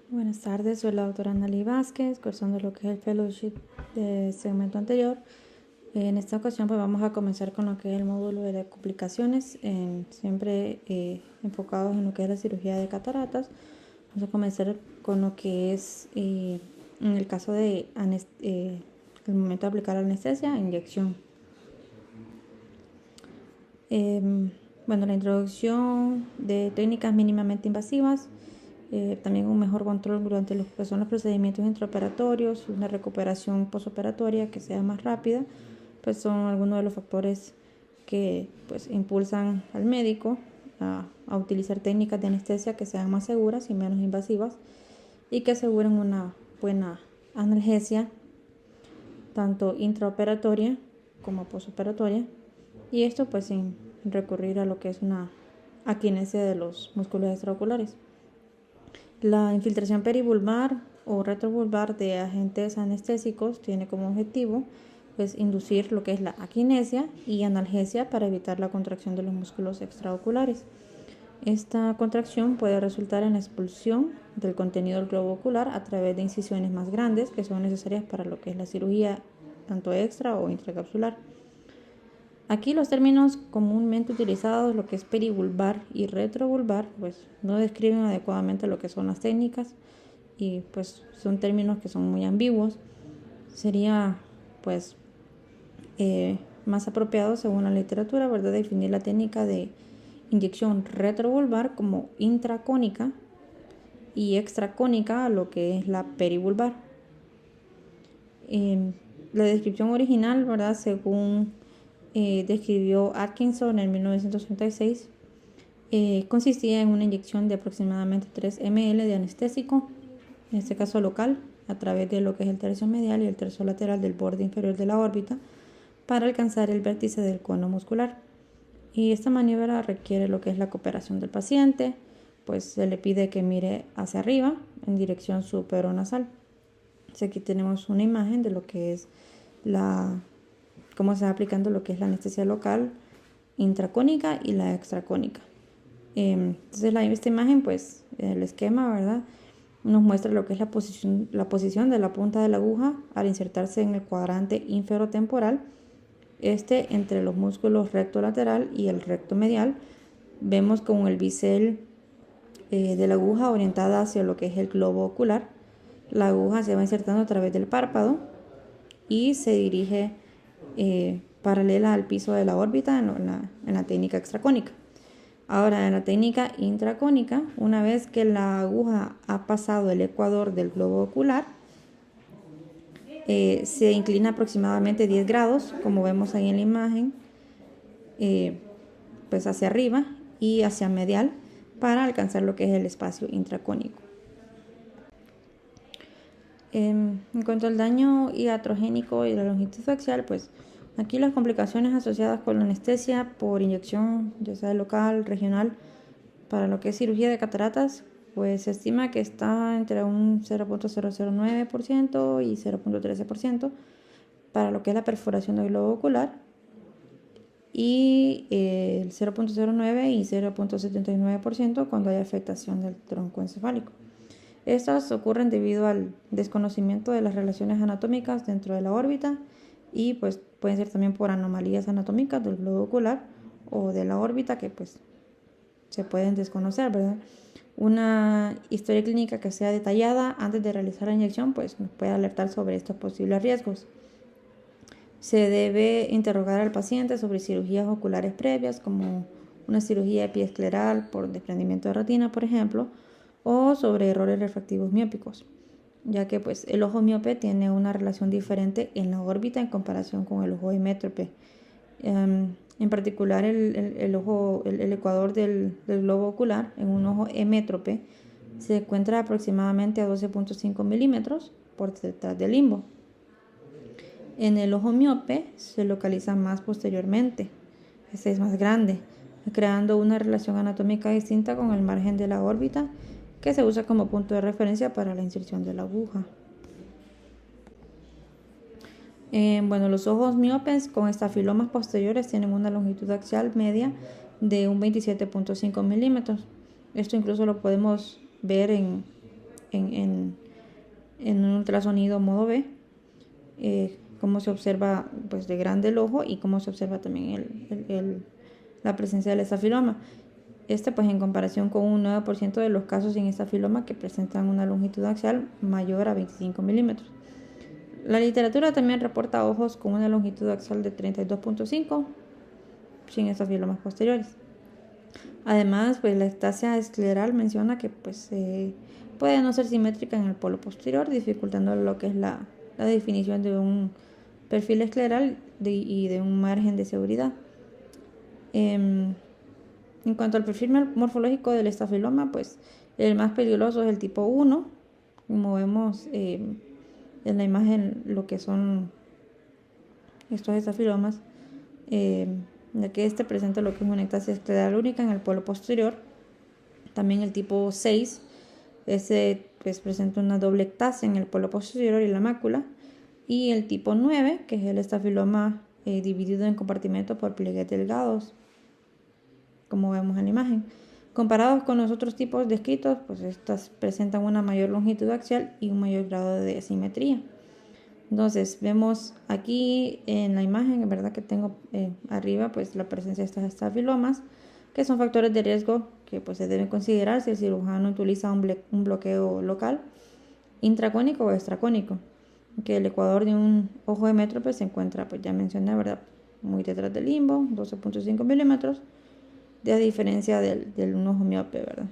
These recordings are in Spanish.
Buenas tardes, soy la doctora Analí Vázquez, cursando lo que es el fellowship del segmento anterior. En esta ocasión pues vamos a comenzar con lo que es el módulo de complicaciones, siempre enfocados en lo que es la cirugía de cataratas. Vamos a comenzar con lo que es, en el caso de el momento de aplicar anestesia, inyección. Bueno, la introducción de técnicas mínimamente invasivas, también un mejor control durante los que son los procedimientos intraoperatorios, una recuperación postoperatoria que sea más rápida, pues son algunos de los factores que pues impulsan al médico a utilizar técnicas de anestesia que sean más seguras y menos invasivas y que aseguren una buena analgesia tanto intraoperatoria como postoperatoria, y esto pues sin recurrir a lo que es una aquinesia de los músculos extraoculares. La infiltración perivulvar o retrovulvar de agentes anestésicos tiene como objetivo pues inducir lo que es la aquinesia y analgesia para evitar la contracción de los músculos extraoculares. Esta contracción puede resultar en la expulsión del contenido del globo ocular a través de incisiones más grandes que son necesarias para lo que es la cirugía tanto extra o intracapsular. Aquí los términos comúnmente utilizados, lo que es perivulvar y retrovulvar, pues no describen adecuadamente lo que son las técnicas y pues son términos que son muy ambiguos. Sería pues más apropiado, según la literatura, ¿verdad?, definir la técnica de inyección retrovulvar como intracónica y extracónica, lo que es la perivulvar. La descripción original, ¿verdad?, según describió Atkinson en 1936, consistía en una inyección de aproximadamente 3 ml de anestésico, en este caso local, a través de lo que es el tercio medial y el tercio lateral del borde inferior de la órbita para alcanzar el vértice del cono muscular. Y esta maniobra requiere lo que es la cooperación del paciente, pues se le pide que mire hacia arriba en dirección supero-nasal. Aquí tenemos una imagen de lo que es cómo se va aplicando lo que es la anestesia local intracónica y la extracónica. Entonces esta imagen, pues el esquema, ¿verdad?, nos muestra lo que es la posición de la punta de la aguja al insertarse en el cuadrante inferotemporal, entre los músculos recto lateral y el recto medial. Vemos con el bisel de la aguja orientada hacia lo que es el globo ocular. La aguja se va insertando a través del párpado y se dirige paralela al piso de la órbita en la técnica extracónica. Ahora, en la técnica intracónica, una vez que la aguja ha pasado el ecuador del globo ocular, se inclina aproximadamente 10 grados, como vemos ahí en la imagen, pues hacia arriba y hacia medial para alcanzar lo que es el espacio intracónico. En cuanto al daño iatrogénico y la longitud axial, pues aquí las complicaciones asociadas con la anestesia por inyección, ya sea local, regional, para lo que es cirugía de cataratas, pues se estima que está entre un 0.009% y 0.13% para lo que es la perforación del globo ocular, y el 0.09 y 0.79% cuando hay afectación del tronco encefálico. Estas ocurren debido al desconocimiento de las relaciones anatómicas dentro de la órbita y pues pueden ser también por anomalías anatómicas del globo ocular o de la órbita que pues se pueden desconocer, ¿verdad? Una historia clínica que sea detallada antes de realizar la inyección pues nos puede alertar sobre estos posibles riesgos. Se debe interrogar al paciente sobre cirugías oculares previas, como una cirugía epiescleral por desprendimiento de retina, por ejemplo, o sobre errores refractivos miópicos, ya que pues el ojo miope tiene una relación diferente en la órbita en comparación con el ojo emétrope. En particular, el ecuador del globo ocular en un ojo emétrope se encuentra aproximadamente a 12.5 milímetros por detrás del limbo. En el ojo miope se localiza más posteriormente, este es más grande, creando una relación anatómica distinta con el margen de la órbita que se usa como punto de referencia para la inserción de la aguja. Los ojos miopes con estafilomas posteriores tienen una longitud axial media de un 27.5 milímetros. Esto incluso lo podemos ver en en un ultrasonido modo B, cómo se observa pues de grande el ojo y cómo se observa también la presencia del estafiloma. Pues en comparación con un 9% de los casos sin estafiloma que presentan una longitud axial mayor a 25 milímetros. La literatura también reporta ojos con una longitud axial de 32.5 sin estafilomas posteriores. Además, pues la ectasia escleral menciona que pues, puede no ser simétrica en el polo posterior, dificultando lo que es la definición de un perfil escleral y de un margen de seguridad. En cuanto al perfil morfológico del estafiloma, pues el más peligroso es el tipo 1, como vemos en la imagen lo que son estos estafilomas, ya que presenta lo que es una ectasia escleral única en el polo posterior. También el tipo 6, pues presenta una doble ectasia en el polo posterior y la mácula. Y el tipo 9, que es el estafiloma dividido en compartimentos por pliegues delgados, como vemos en la imagen. Comparados con los otros tipos descritos, pues estas presentan una mayor longitud axial y un mayor grado de simetría. Entonces vemos aquí en la imagen, verdad que tengo arriba pues la presencia de estos estafilomas, que son factores de riesgo que pues se deben considerar si el cirujano utiliza un bloqueo local, intracónico o extracónico, que el ecuador de un ojo hemétrope se encuentra, pues ya mencioné, verdad, muy detrás del limbo, 12.5 milímetros, de diferencia del un ojo miope, verdad.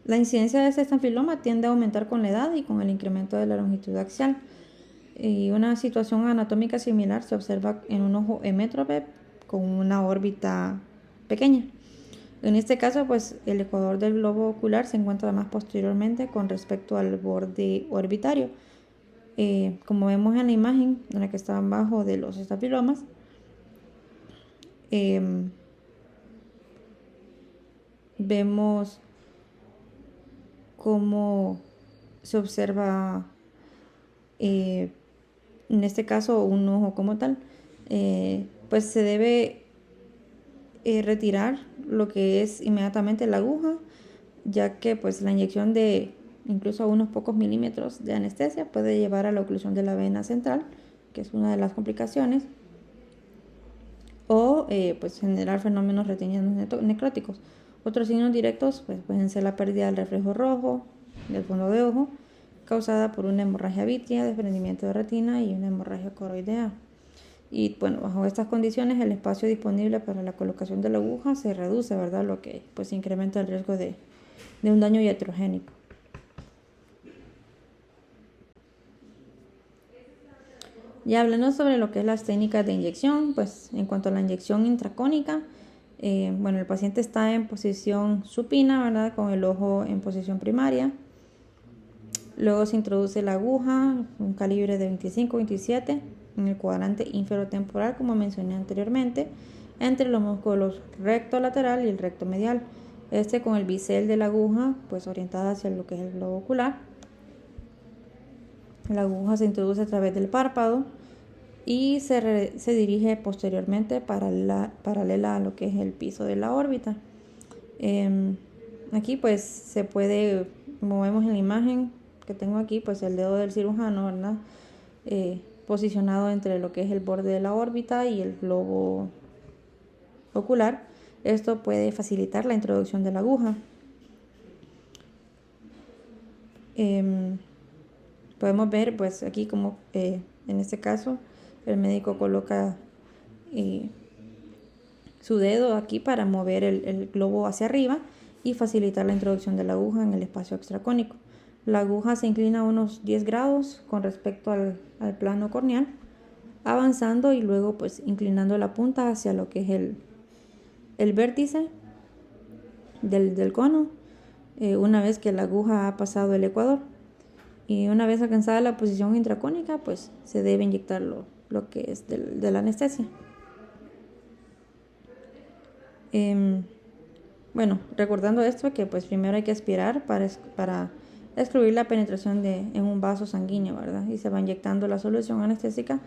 La incidencia de este estafiloma tiende a aumentar con la edad y con el incremento de la longitud axial. Y una situación anatómica similar se observa en un ojo hemétrope con una órbita pequeña. En este caso, pues el ecuador del globo ocular se encuentra más posteriormente con respecto al borde orbitario. Como vemos en la imagen en la que está abajo de los estafilomas, vemos cómo se observa en este caso un ojo como tal, pues se debe retirar lo que es inmediatamente la aguja, ya que pues la inyección de incluso unos pocos milímetros de anestesia puede llevar a la oclusión de la vena central, que es una de las complicaciones, o pues generar fenómenos retinianos necróticos. Otros signos directos pues, pueden ser la pérdida del reflejo rojo del fondo de ojo, causada por una hemorragia vítrea, desprendimiento de retina y una hemorragia coroidea. Y bueno, bajo estas condiciones el espacio disponible para la colocación de la aguja se reduce, ¿verdad? Lo que pues incrementa el riesgo de un daño iatrogénico. Ya hablando sobre lo que es las técnicas de inyección, pues en cuanto a la inyección intracónica, bueno, el paciente está en posición supina, ¿verdad? Con el ojo en posición primaria. Luego se introduce la aguja, un calibre de 25-27 en el cuadrante inferotemporal, como mencioné anteriormente, entre los músculos recto lateral y el recto medial. Con el bisel de la aguja, pues orientada hacia lo que es el globo ocular. La aguja se introduce a través del párpado y se dirige posteriormente paralela a lo que es el piso de la órbita. Aquí pues se puede, como vemos en la imagen que tengo aquí, pues el dedo del cirujano, ¿verdad? Posicionado entre lo que es el borde de la órbita y el globo ocular. Esto puede facilitar la introducción de la aguja. Podemos ver pues aquí como en este caso el médico coloca su dedo aquí para mover el globo hacia arriba y facilitar la introducción de la aguja en el espacio extracónico. La aguja se inclina a unos 10 grados con respecto al plano corneal, avanzando y luego pues inclinando la punta hacia lo que es el vértice del cono, una vez que la aguja ha pasado el ecuador. Y una vez alcanzada la posición intracónica, pues se debe inyectar lo que es de la anestesia. Bueno, recordando esto, que pues primero hay que aspirar para excluir la penetración en un vaso sanguíneo, ¿verdad? Y se va inyectando la solución anestésica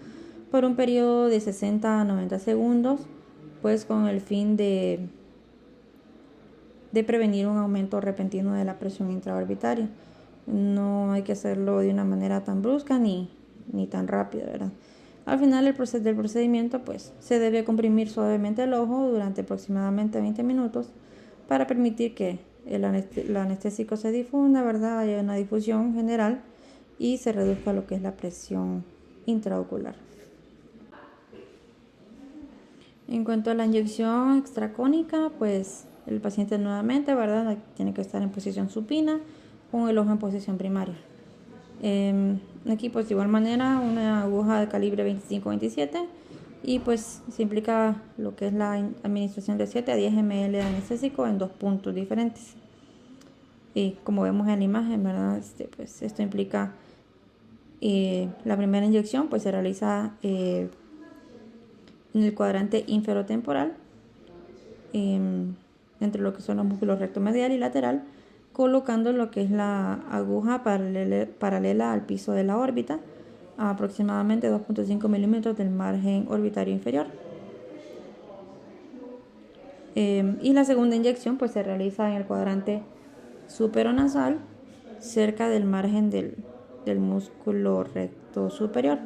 por un periodo de 60 a 90 segundos, pues con el fin de de prevenir un aumento repentino de la presión intraorbitaria. No hay que hacerlo de una manera tan brusca ni tan rápida, ¿verdad? Al final del procedimiento, pues se debe comprimir suavemente el ojo durante aproximadamente 20 minutos para permitir que el anestésico se difunda, ¿verdad? Haya una difusión general y se reduzca lo que es la presión intraocular. En cuanto a la inyección extracónica, pues el paciente nuevamente, ¿verdad?, tiene que estar en posición supina con el ojo en posición primaria. Aquí pues de igual manera una aguja de calibre 25-27 y pues se implica lo que es la administración de 7 a 10 ml de anestésico en 2 puntos diferentes. Y como vemos en la imagen, ¿verdad?, pues esto implica la primera inyección pues se realiza en el cuadrante inferotemporal entre lo que son los músculos recto medial y lateral, colocando lo que es la aguja paralela al piso de la órbita a aproximadamente 2.5 milímetros del margen orbitario inferior. Y la segunda inyección pues se realiza en el cuadrante superonasal cerca del margen del músculo recto superior.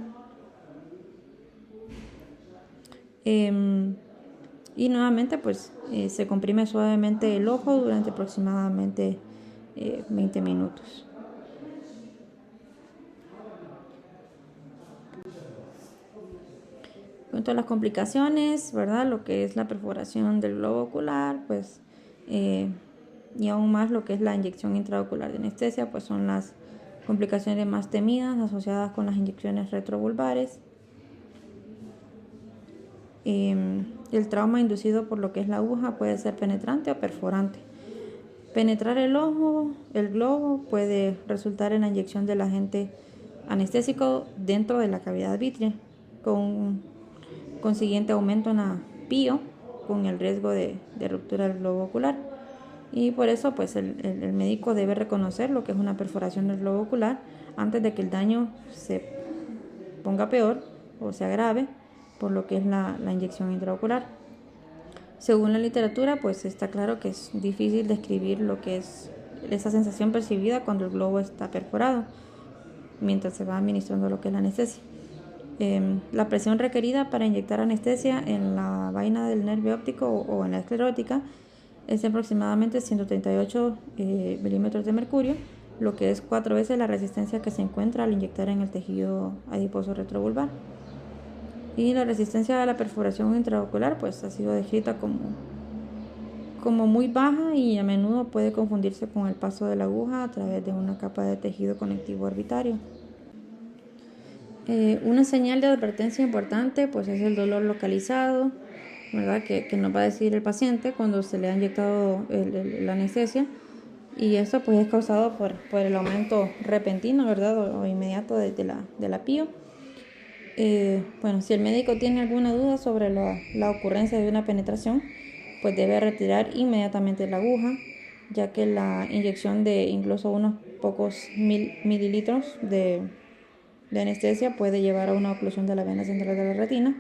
Y nuevamente pues se comprime suavemente el ojo durante aproximadamente 20 minutos. En cuanto a las complicaciones, ¿verdad?, lo que es la perforación del globo ocular, pues y aún más lo que es la inyección intraocular de anestesia, pues son las complicaciones más temidas asociadas con las inyecciones retrovulvares. El trauma inducido por lo que es la aguja puede ser penetrante o perforante. Penetrar el ojo, el globo, puede resultar en la inyección del agente anestésico dentro de la cavidad vítrea, con consiguiente aumento en la PIO, con el riesgo de ruptura del globo ocular. Y por eso pues el médico debe reconocer lo que es una perforación del globo ocular antes de que el daño se ponga peor o se agrave por lo que es la inyección intraocular. Según la literatura, pues está claro que es difícil describir lo que es esa sensación percibida cuando el globo está perforado mientras se va administrando lo que es la anestesia. La presión requerida para inyectar anestesia en la vaina del nervio óptico o en la esclerótica es de aproximadamente 138 milímetros de mercurio, lo que es 4 veces la resistencia que se encuentra al inyectar en el tejido adiposo retrovulvar. Y la resistencia a la perforación intraocular pues ha sido descrita como muy baja y a menudo puede confundirse con el paso de la aguja a través de una capa de tejido conectivo orbitario. Una señal de advertencia importante pues es el dolor localizado, ¿verdad?, que nos va a decir el paciente cuando se le ha inyectado la anestesia, y esto pues es causado por el aumento repentino, ¿verdad?, o inmediato de la PIO. Si el médico tiene alguna duda sobre la ocurrencia de una penetración, pues debe retirar inmediatamente la aguja, ya que la inyección de incluso unos pocos mililitros de anestesia puede llevar a una oclusión de la vena central de la retina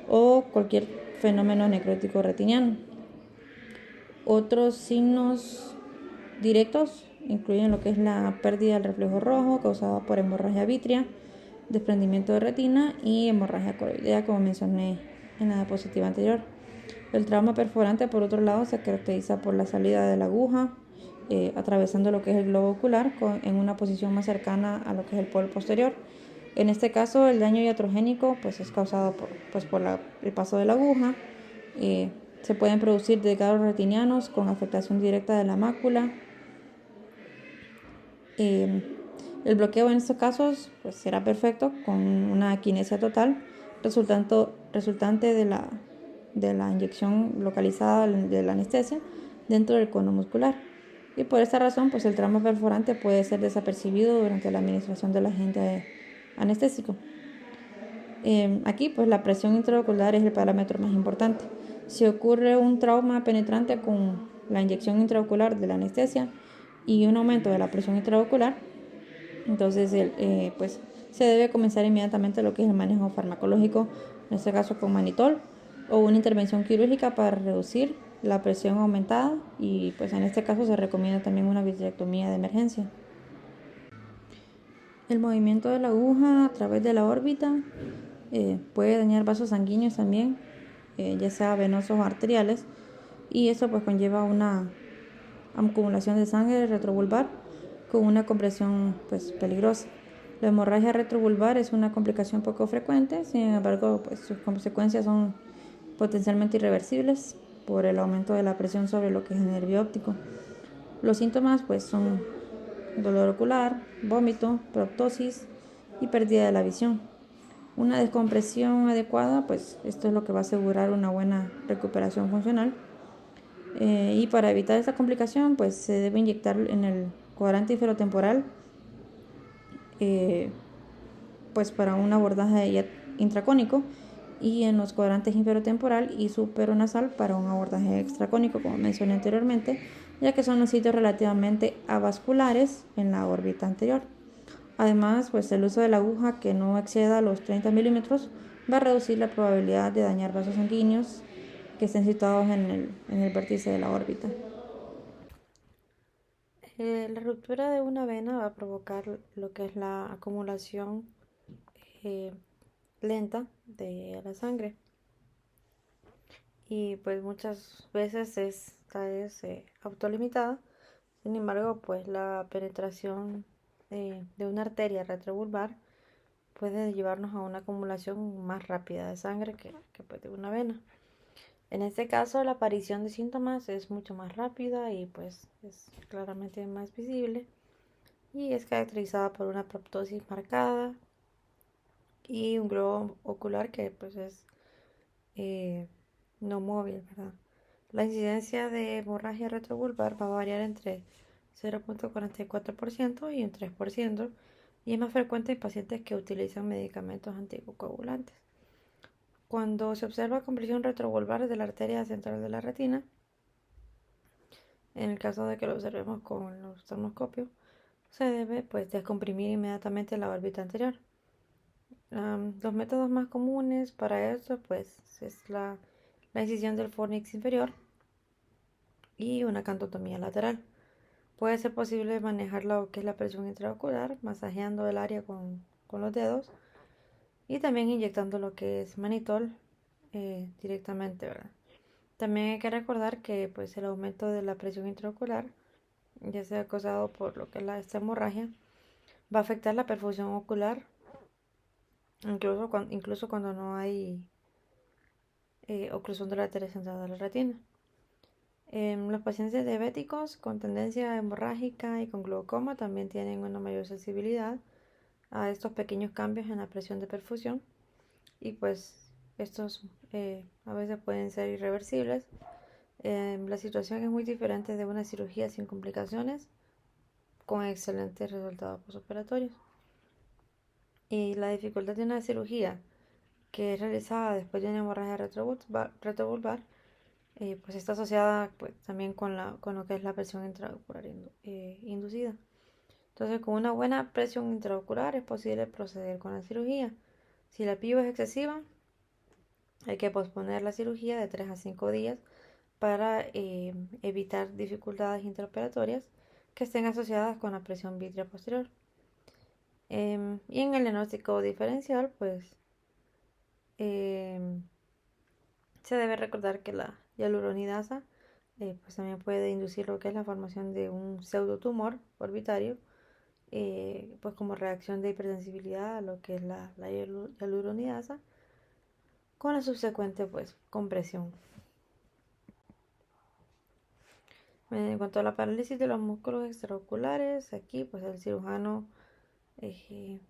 o cualquier fenómeno necrótico retiniano. Otros signos directos incluyen lo que es la pérdida del reflejo rojo causada por hemorragia vítrea, desprendimiento de retina y hemorragia coroidea, como mencioné en la diapositiva anterior. El trauma perforante, por otro lado, se caracteriza por la salida de la aguja atravesando lo que es el globo ocular en una posición más cercana a lo que es el polo posterior. En este caso, el daño iatrogénico pues es causado por el paso de la aguja. Se pueden producir desgarros retinianos con afectación directa de la mácula. El bloqueo en estos casos pues será perfecto con una aquinesia total resultante de la inyección localizada de la anestesia dentro del cono muscular. Y por esta razón pues el trauma perforante puede ser desapercibido durante la administración del agente anestésico. Aquí pues la presión intraocular es el parámetro más importante. Si ocurre un trauma penetrante con la inyección intraocular de la anestesia y un aumento de la presión intraocular, entonces pues se debe comenzar inmediatamente lo que es el manejo farmacológico, en este caso con manitol, o una intervención quirúrgica para reducir la presión aumentada y pues en este caso se recomienda también una vitrectomía de emergencia. El movimiento de la aguja a través de la órbita puede dañar vasos sanguíneos también, ya sea venosos o arteriales, y eso pues conlleva una acumulación de sangre retrovulvar con una compresión pues peligrosa. La hemorragia retrovulvar es una complicación poco frecuente, sin embargo pues sus consecuencias son potencialmente irreversibles por el aumento de la presión sobre lo que es el nervio óptico. Los síntomas pues son dolor ocular, vómito, proptosis y pérdida de la visión. Una descompresión adecuada, pues esto es lo que va a asegurar una buena recuperación funcional. Y para evitar esta complicación, pues se debe inyectar en el cuadrante inferotemporal, pues para un abordaje intracónico, y en los cuadrantes inferotemporal y superonasal para un abordaje extracónico, como mencioné anteriormente, ya que son los sitios relativamente avasculares en la órbita anterior. Además, pues el uso de la aguja que no exceda los 30 milímetros va a reducir la probabilidad de dañar vasos sanguíneos que estén situados en el vértice de la órbita. La ruptura de una vena va a provocar lo que es la acumulación eh, lenta de la sangre, y pues muchas veces esta es autolimitada. Sin embargo, pues la penetración de una arteria retrovulvar puede llevarnos a una acumulación más rápida de sangre que pues, de una vena. En este caso, la aparición de síntomas es mucho más rápida y pues es claramente más visible, y es caracterizada por una proptosis marcada y un globo ocular que pues es no móvil, ¿verdad? La incidencia de hemorragia retrovulvar va a variar entre 0.44% y un 3%, y es más frecuente en pacientes que utilizan medicamentos anticoagulantes. Cuando se observa compresión retrovulvar de la arteria central de la retina, en el caso de que lo observemos con el oftalmoscopio, se debe pues descomprimir inmediatamente la órbita anterior. Los métodos más comunes para esto pues es la incisión del fornix inferior y una cantotomía lateral. Puede ser posible manejar lo que es la presión intraocular masajeando el área con los dedos, y también inyectando lo que es manitol directamente, ¿verdad? También hay que recordar que pues el aumento de la presión intraocular, ya sea causado por lo que es esta hemorragia, va a afectar la perfusión ocular, incluso cuando no hay oclusión de la arteria central de la retina. Los pacientes diabéticos con tendencia hemorrágica y con glaucoma también tienen una mayor sensibilidad a estos pequeños cambios en la presión de perfusión, y pues estos a veces pueden ser irreversibles. La situación es muy diferente de una cirugía sin complicaciones con excelentes resultados postoperatorios. Y la dificultad de una cirugía que es realizada después de una hemorragia retrovulvar, pues está asociada pues, también con lo que es la presión intraocular inducida. Entonces, con una buena presión intraocular es posible proceder con la cirugía. Si la PIO es excesiva, hay que posponer la cirugía de 3 a 5 días para evitar dificultades intraoperatorias que estén asociadas con la presión vítrea posterior. Y en el diagnóstico diferencial, pues se debe recordar que la hialuronidasa pues también puede inducir lo que es la formación de un pseudotumor orbitario, pues como reacción de hipersensibilidad a lo que es la hialuronidasa, con la subsecuente pues compresión. En cuanto a la parálisis de los músculos extraoculares, aquí pues el cirujano, en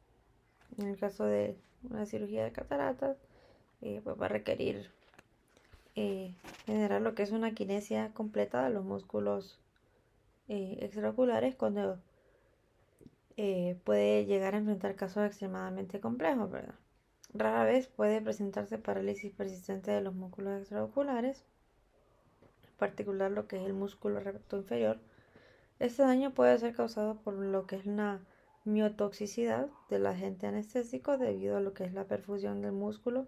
el caso de una cirugía de cataratas, pues va a requerir generar lo que es una kinesia completa de los músculos extraoculares, cuando puede llegar a enfrentar casos extremadamente complejos, ¿verdad? Rara vez puede presentarse parálisis persistente de los músculos extraoculares, en particular lo que es el músculo recto inferior. Este daño puede ser causado por lo que es una miotoxicidad del agente anestésico debido a lo que es la perfusión del músculo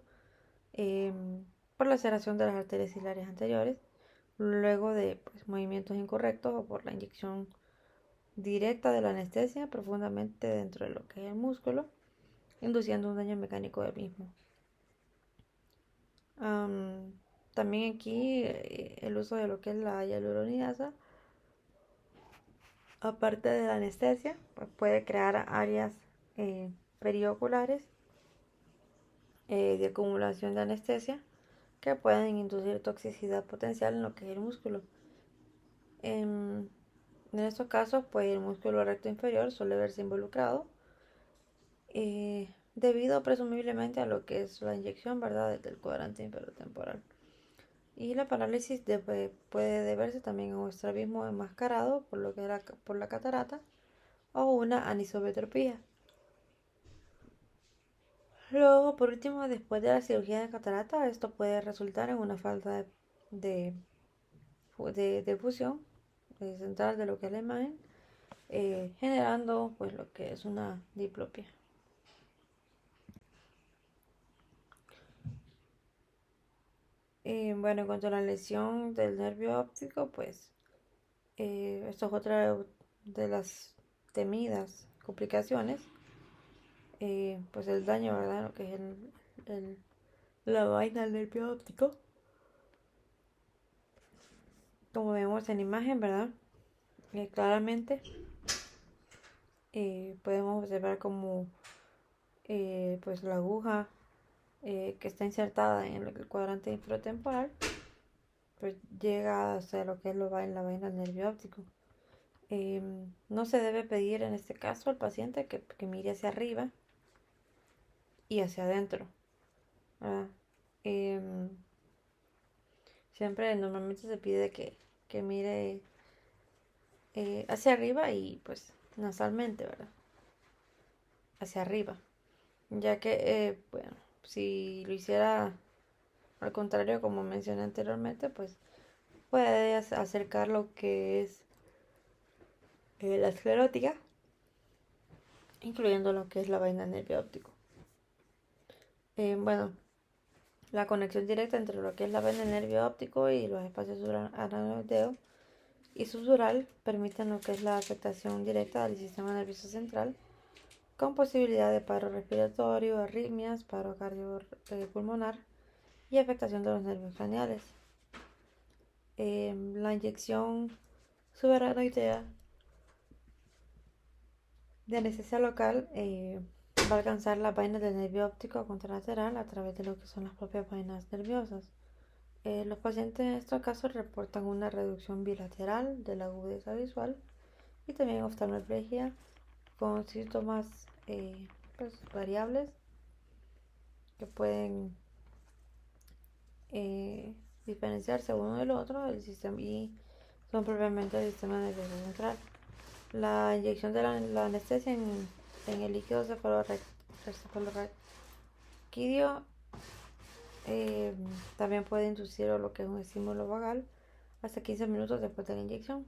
por la laceración de las arterias ciliares anteriores, luego de pues, movimientos incorrectos o por la inyección directa de la anestesia profundamente dentro de lo que es el músculo, induciendo un daño mecánico del mismo. También aquí el uso de lo que es la hialuronidasa, aparte de la anestesia, pues puede crear áreas perioculares de acumulación de anestesia que pueden inducir toxicidad potencial en lo que es el músculo. En estos casos, pues el músculo recto inferior suele verse involucrado debido presumiblemente a lo que es la inyección, ¿verdad?, del cuadrante inferior-temporal. Y la parálisis puede deberse también a un estrabismo enmascarado por lo que era por la catarata o una anisometropía. Luego, por último, después de la cirugía de catarata, esto puede resultar en una falta de fusión central de lo que es la imagen, generando pues lo que es una diplopia. Bueno, en cuanto a la lesión del nervio óptico, pues esto es otra de las temidas complicaciones, pues el daño, ¿verdad? Lo que es la vaina del nervio óptico. Como vemos en la imagen, ¿verdad? Claramente podemos observar como pues la aguja que está insertada en el cuadrante infratemporal pues llega hasta lo que es la vaina del nervio óptico. No se debe pedir en este caso al paciente que mire hacia arriba y hacia adentro, ¿verdad? Siempre normalmente se pide que mire hacia arriba y pues nasalmente, ¿verdad? Hacia arriba, ya que bueno, si lo hiciera al contrario, como mencioné anteriormente, pues puede acercar lo que es la esclerótica, incluyendo lo que es la vaina del nervio óptico. Bueno, la conexión directa entre lo que es la vaina del nervio óptico y los espacios aracnoideo y susural permiten lo que es la afectación directa del sistema nervioso central, con posibilidad de paro respiratorio, arritmias, paro cardiopulmonar y afectación de los nervios craneales. La inyección subaracnoidea de anestesia local va a alcanzar las vainas del nervio óptico contralateral a través de lo que son las propias vainas nerviosas. Los pacientes en estos casos reportan una reducción bilateral de la agudeza visual y también oftalmoplegia con síntomas pues, variables que pueden diferenciarse uno del otro del sistema y son propiamente del sistema nervioso central. La inyección de la anestesia en el líquido cefalorraquídeo también puede inducir lo que es un estímulo vagal hasta 15 minutos después de la inyección.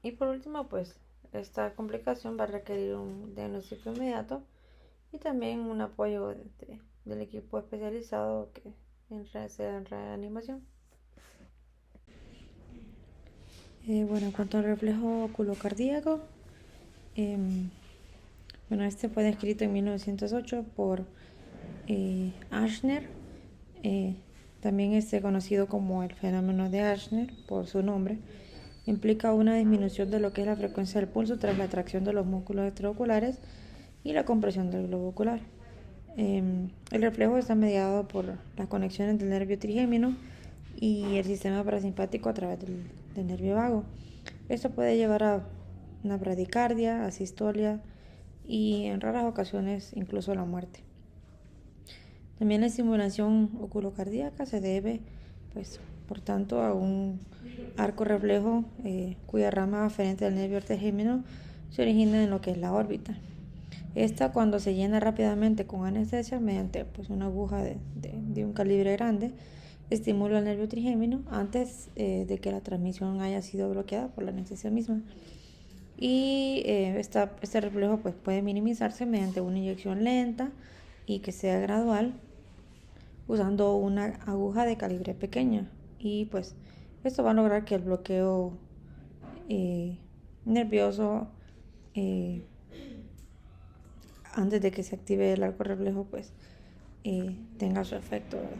Y por último, pues esta complicación va a requerir un diagnóstico inmediato y también un apoyo del equipo especializado que sea en reanimación. Bueno, en cuanto al reflejo oculocardíaco, bueno, este fue descrito en 1908 por Ashner, también es conocido como el fenómeno de Ashner por su nombre. Implica una disminución de lo que es la frecuencia del pulso tras la tracción de los músculos extraoculares y la compresión del globo ocular. El reflejo está mediado por las conexiones del nervio trigémino y el sistema parasimpático a través del nervio vago. Esto puede llevar a una bradicardia, asistolia y en raras ocasiones incluso a la muerte. También la estimulación oculocardíaca se debe, pues, por tanto, a un arco reflejo cuya rama aferente del nervio trigémino se origina en lo que es la órbita. Esta, cuando se llena rápidamente con anestesia mediante pues, una aguja de un calibre grande, estimula el nervio trigémino antes de que la transmisión haya sido bloqueada por la anestesia misma. Y este reflejo pues, puede minimizarse mediante una inyección lenta y que sea gradual, usando una aguja de calibre pequeña, y pues esto va a lograr que el bloqueo nervioso antes de que se active el arco reflejo pues tenga su efecto, ¿verdad?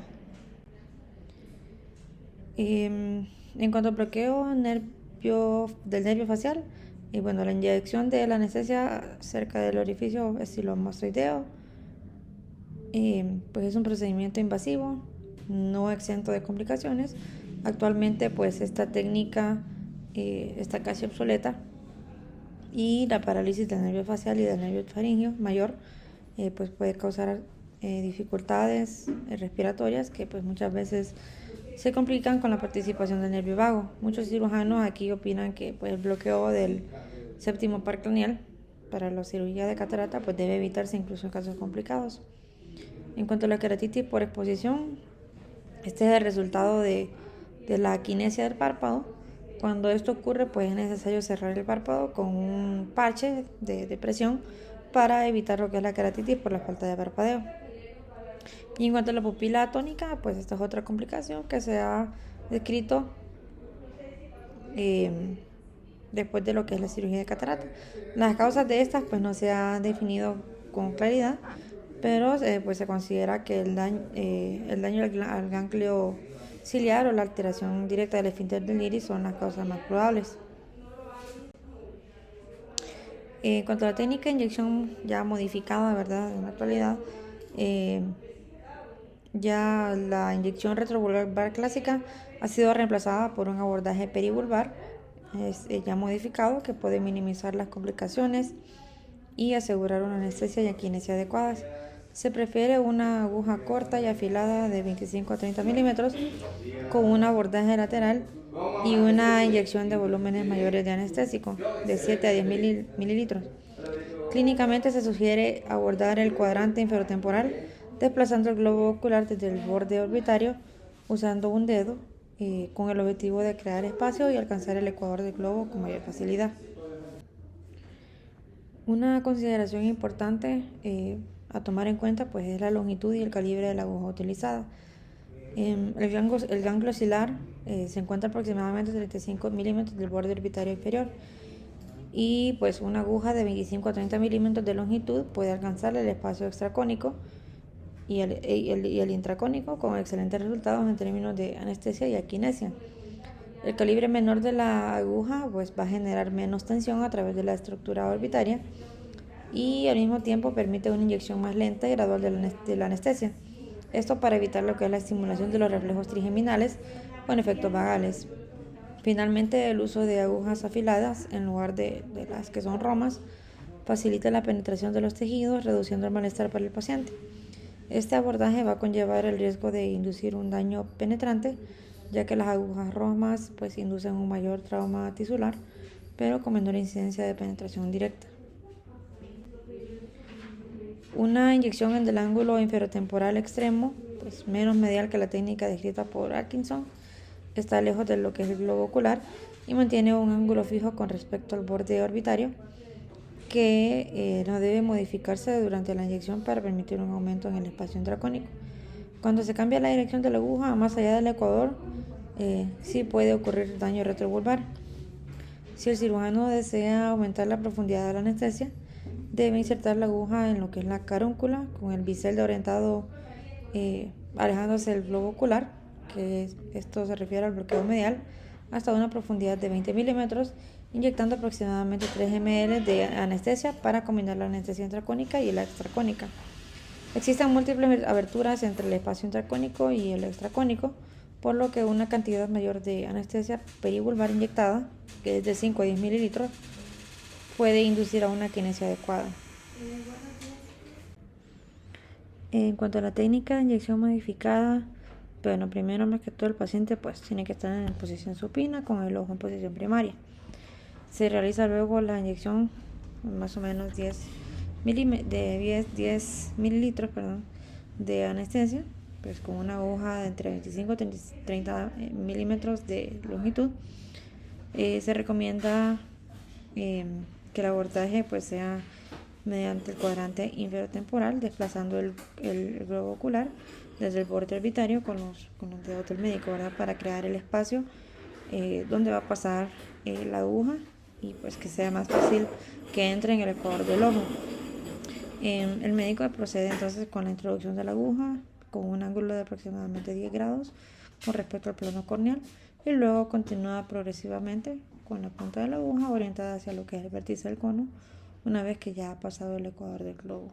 En cuanto al bloqueo del nervio facial, bueno, la inyección de la anestesia cerca del orificio estilomastoideo pues es un procedimiento invasivo, no exento de complicaciones. Actualmente pues esta técnica está casi obsoleta, y la parálisis del nervio facial y del nervio faríngeo mayor pues puede causar dificultades respiratorias que pues muchas veces se complican con la participación del nervio vago. Muchos cirujanos aquí opinan que pues, el bloqueo del séptimo par craneal para la cirugía de catarata pues debe evitarse incluso en casos complicados. En cuanto a la queratitis por exposición, este es el resultado de la aquinesia del párpado. Cuando esto ocurre, pues es necesario cerrar el párpado con un parche de presión para evitar lo que es la queratitis por la falta de parpadeo. Y en cuanto a la pupila atónica, pues esta es otra complicación que se ha descrito después de lo que es la cirugía de catarata. Las causas de estas pues no se han definido con claridad, pero pues se considera que el daño al ganglio ciliar o la alteración directa del esfínter del iris son las causas más probables. En cuanto a la técnica de inyección ya modificada, ¿verdad? En la actualidad, ya la inyección retrovulvar clásica ha sido reemplazada por un abordaje perivulvar ya modificado que puede minimizar las complicaciones y asegurar una anestesia y aquinesia adecuadas. Se prefiere una aguja corta y afilada de 25 a 30 milímetros con un abordaje lateral y una inyección de volúmenes mayores de anestésico de 7 a 10 mililitros. Clínicamente se sugiere abordar el cuadrante inferotemporal desplazando el globo ocular desde el borde orbitario usando un dedo con el objetivo de crear espacio y alcanzar el ecuador del globo con mayor facilidad. Una consideración importante a tomar en cuenta pues, es la longitud y el calibre de la aguja utilizada. El ganglio cilar se encuentra aproximadamente a 35 milímetros del borde orbitario inferior, y pues una aguja de 25 a 30 milímetros de longitud puede alcanzar el espacio extracónico y el intracónico con excelentes resultados en términos de anestesia y aquinesia. El calibre menor de la aguja pues, va a generar menos tensión a través de la estructura orbitaria y al mismo tiempo permite una inyección más lenta y gradual de la anestesia. Esto para evitar lo que es la estimulación de los reflejos trigeminales con efectos vagales. Finalmente, el uso de agujas afiladas en lugar de las que son romas facilita la penetración de los tejidos, reduciendo el malestar para el paciente. Este abordaje va a conllevar el riesgo de inducir un daño penetrante, ya que las agujas romas pues, inducen un mayor trauma tisular, pero con menor incidencia de penetración directa. Una inyección en el ángulo inferotemporal extremo, pues menos medial que la técnica descrita por Atkinson, está lejos de lo que es el globo ocular y mantiene un ángulo fijo con respecto al borde orbitario que no debe modificarse durante la inyección para permitir un aumento en el espacio intracónico. Cuando se cambia la dirección de la aguja más allá del ecuador, sí puede ocurrir daño retrovulvar. Si el cirujano desea aumentar la profundidad de la anestesia, debe insertar la aguja en lo que es la carúncula con el bisel de orientado alejándose del globo ocular, que esto se refiere al bloqueo medial, hasta una profundidad de 20 milímetros, inyectando aproximadamente 3 ml de anestesia para combinar la anestesia intracónica y la extracónica. Existen múltiples aberturas entre el espacio intracónico y el extracónico, por lo que una cantidad mayor de anestesia perivulvar inyectada, que es de 5 a 10 mililitros, puede inducir a una aquinesia adecuada. En cuanto a la técnica de inyección modificada, bueno, primero más que todo el paciente pues tiene que estar en posición supina con el ojo en posición primaria. Se realiza luego la inyección más o menos 10 mililitros de anestesia, pues con una aguja de entre 25 y 30 milímetros de longitud. Se recomienda que el abordaje pues sea mediante el cuadrante inferotemporal, desplazando el globo ocular desde el borde orbitario con los dedos del médico, ¿verdad? Para crear el espacio donde va a pasar la aguja y pues que sea más fácil que entre en el ecuador del ojo. El médico procede entonces con la introducción de la aguja con un ángulo de aproximadamente 10 grados con respecto al plano corneal y luego continúa progresivamente con la punta de la aguja orientada hacia lo que es el vértice del cono una vez que ya ha pasado el ecuador del globo.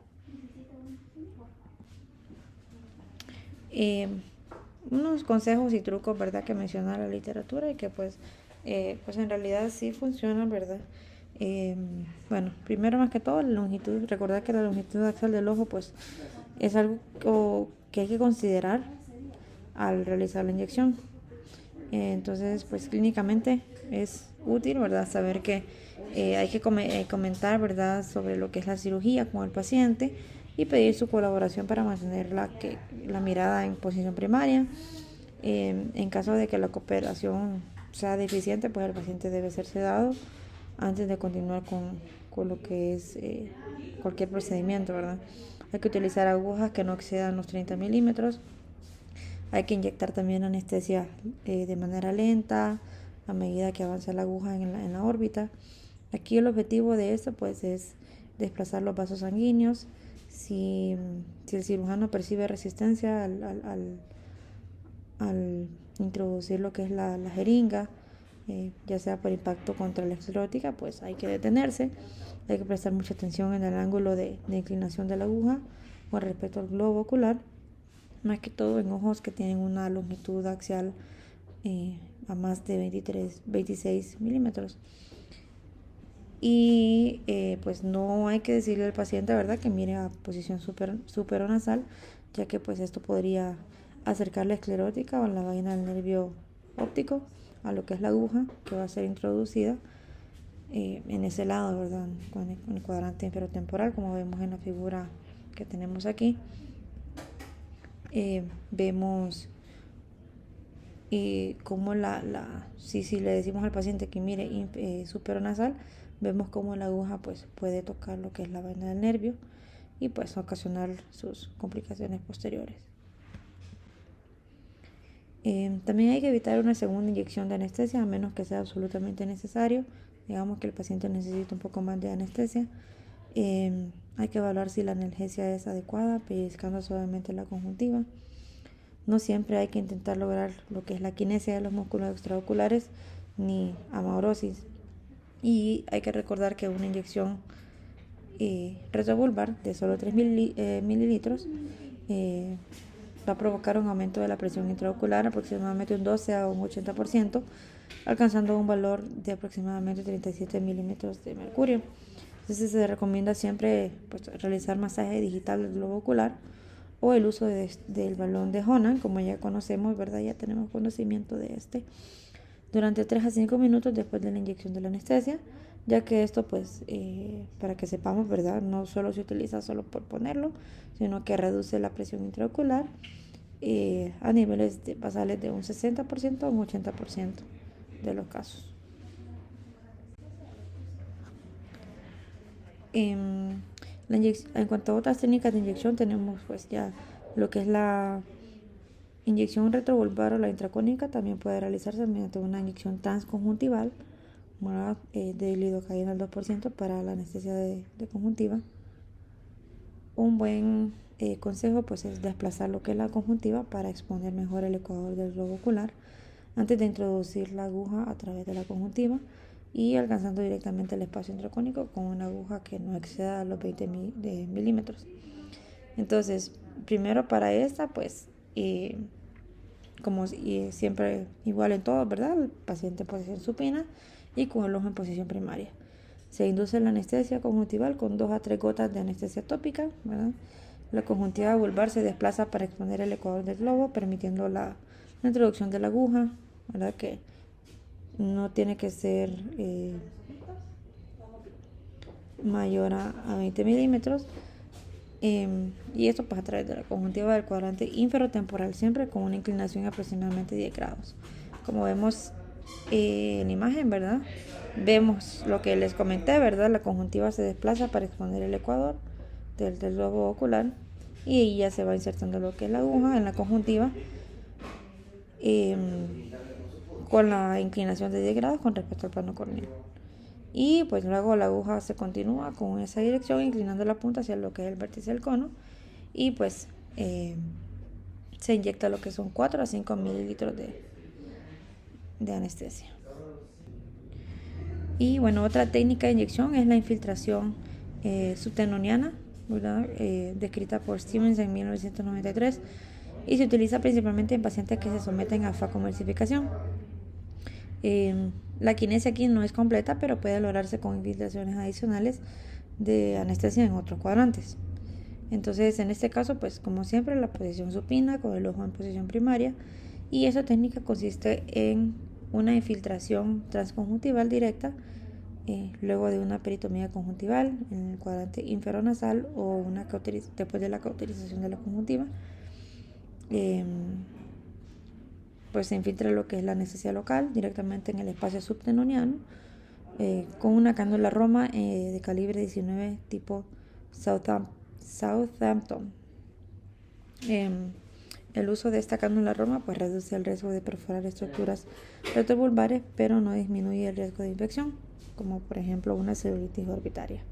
Unos consejos y trucos, ¿verdad?, que menciona la literatura y que pues en realidad sí funcionan, ¿verdad? Bueno, primero más que todo la longitud. Recordar que la longitud axial del ojo pues es algo que hay que considerar al realizar la inyección. Entonces pues clínicamente es útil, ¿verdad?, saber que hay que comentar, ¿verdad?, sobre lo que es la cirugía con el paciente y pedir su colaboración para mantener la mirada en posición primaria. En caso de que la cooperación sea deficiente, pues el paciente debe ser sedado antes de continuar con lo que es cualquier procedimiento, ¿verdad? Hay que utilizar agujas que no excedan los 30 milímetros. Hay que inyectar también anestesia de manera lenta a medida que avanza la aguja en la órbita. Aquí el objetivo de esto pues es desplazar los vasos sanguíneos. Si el cirujano percibe resistencia al introducir lo que es la jeringa, ya sea por impacto contra la esclerótica, pues hay que detenerse. Hay que prestar mucha atención en el ángulo de inclinación de la aguja con respecto al globo ocular, más que todo en ojos que tienen una longitud axial a más de 26 milímetros. Y pues no hay que decirle al paciente, ¿verdad?, que mire a posición superonasal, ya que pues esto podría acercar la esclerótica o la vaina del nervio óptico a lo que es la aguja que va a ser introducida en ese lado, ¿verdad?, con el cuadrante inferotemporal, como vemos en la figura que tenemos aquí. Vemos cómo si le decimos al paciente que mire superonasal, vemos cómo la aguja pues puede tocar lo que es la vaina del nervio y pues ocasionar sus complicaciones posteriores. También hay que evitar una segunda inyección de anestesia a menos que sea absolutamente necesario. Digamos que el paciente necesita un poco más de anestesia. Hay que evaluar si la analgesia es adecuada, pellizcando suavemente la conjuntiva. No siempre hay que intentar lograr lo que es la kinesia de los músculos extraoculares ni amaurosis. Y hay que recordar que una inyección retrovulvar de solo 3 mililitros va a provocar un aumento de la presión intraocular aproximadamente un 12 a un 80%, alcanzando un valor de aproximadamente 37 milímetros de mercurio. Entonces se recomienda siempre pues, realizar masaje digital del globo ocular o el uso del balón de Honan, como ya conocemos, ¿verdad? Ya tenemos conocimiento de este, durante 3 a 5 minutos después de la inyección de la anestesia, ya que esto, pues, para que sepamos, ¿verdad?, no solo se utiliza solo por ponerlo, sino que reduce la presión intraocular a niveles basales de un 60% a un 80% de los casos. En cuanto a otras técnicas de inyección, tenemos pues ya lo que es la inyección retrovulvar o la intracónica. También puede realizarse mediante una inyección transconjuntival de lidocaína al 2% para la anestesia de conjuntiva. Un buen consejo pues es desplazar lo que es la conjuntiva para exponer mejor el ecuador del globo ocular antes de introducir la aguja a través de la conjuntiva y alcanzando directamente el espacio intracónico con una aguja que no exceda los 20 milímetros. Entonces, primero para esta, pues, como siempre igual en todo, ¿verdad?, el paciente en posición supina y con el ojo en posición primaria. Se induce la anestesia conjuntival con 2 a 3 gotas de anestesia tópica, ¿verdad? La conjuntiva vulvar se desplaza para exponer el ecuador del globo, permitiendo la introducción de la aguja, ¿verdad?, que no tiene que ser mayor a 20 milímetros. Y esto pues a través de la conjuntiva del cuadrante inferotemporal, siempre con una inclinación de aproximadamente 10 grados. Como vemos en la imagen, ¿verdad?, vemos lo que les comenté, ¿verdad? La conjuntiva se desplaza para exponer el ecuador del globo ocular y ahí ya se va insertando lo que es la aguja en la conjuntiva con la inclinación de 10 grados con respecto al plano corneal. Y pues luego la aguja se continúa con esa dirección, inclinando la punta hacia lo que es el vértice del cono, y pues se inyecta lo que son 4 a 5 mililitros de anestesia. Y bueno, otra técnica de inyección es la infiltración subtenoniana, descrita por Stevens en 1993, y se utiliza principalmente en pacientes que se someten a facoemulsificación. La kinesia aquí no es completa, pero puede lograrse con infiltraciones adicionales de anestesia en otros cuadrantes. Entonces, en este caso, pues como siempre, la posición supina con el ojo en posición primaria, y esa técnica consiste en una infiltración transconjuntival directa luego de una peritomía conjuntival en el cuadrante inferonasal o después de la cauterización de la conjuntiva. Pues se infiltra lo que es la anestesia local directamente en el espacio subtenoniano con una cánula Roma de calibre 19 tipo Southampton. El uso de esta cánula Roma pues reduce el riesgo de perforar estructuras retrovulvares, pero no disminuye el riesgo de infección, como por ejemplo una celulitis orbitaria.